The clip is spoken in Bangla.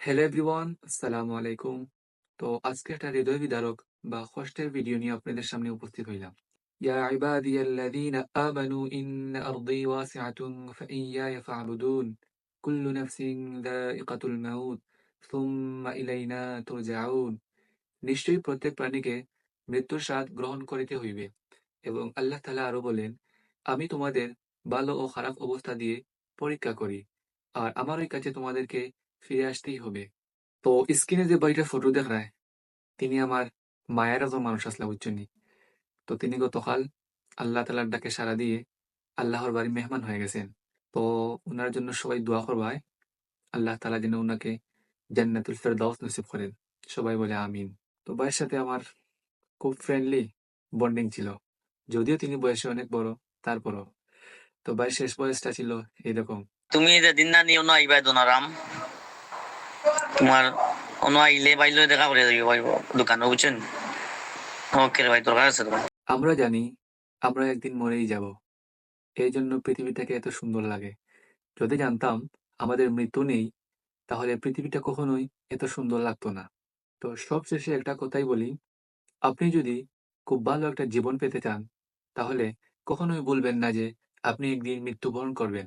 হ্যালো এভরিওয়ান, আসসালামু আলাইকুম। তো আজকে একটা হৃদয় বিদারক বা কষ্টের ভিডিও নিয়ে আপনাদের সামনে উপস্থিত হইলাম। ইয়া ইবাদিয়াল্লাযীনা আমানু ইন্না আরদী ওয়াসিআতুন ফাইয়্যায়া ফা'বুদুন। কুল্লু নাফসিন যায়িকাতুল মাউত সুম্মা ইলাইনা তুরজাউন। নিশ্চয়ই প্রত্যেক প্রাণীকে মৃত্যুর স্বাদ গ্রহণ করিতে হইবে। এবং আল্লাহ তাআলা আরো বলেন, আমি তোমাদের ভালো ও খারাপ অবস্থা দিয়ে পরীক্ষা করি, আর আমারই কাছে তোমাদেরকে ফিরে আসতেই হবে। তো স্ক্রিনে যে বইটার ফটো দেখায়, তিনি আমার মায়ের একজন মানুষ আসলা বুঝছেন। তো তিনি গতকাল আল্লাহ তালার ডাকে সাড়া দিয়ে আল্লাহর বাড়ি মেহমান হয়ে গেছেন। তো ওনার জন্য সবাই দোয়া করবায়, আল্লাহ তালা যেন ওনাকে জান্নাতুল ফেরদাউস নসিব করেন। সবাই বলে আমিন। তো ভাইয়ের সাথে আমার খুব ফ্রেন্ডলি বন্ডিং ছিল, যদিও তিনি বয়সে অনেক বড়, তারপরও। তো ভাইয়ের শেষ বয়সটা ছিল এরকম। তুমি যেদিন না নিও না আইবা দোনারাম তোমার অন্য আইলে বাইলে দেখা করে যাইব পাইব দোকানে বুঝছেন। ওকে রে ভাই দরকার আছে তোমার। আমরা জানি আমরা একদিন মরেই যাব, এই জন্য পৃথিবীটাকে এত সুন্দর লাগে। যদি জানতাম আমাদের মৃত্যু নেই, তাহলে পৃথিবীটা কখনোই এত সুন্দর লাগতো না। তো সবশেষে একটা কথাই বলি, আপনি যদি খুব ভালো একটা জীবন পেতে চান, তাহলে কখনোই বলবেন না যে আপনি একদিন মৃত্যুবরণ করবেন।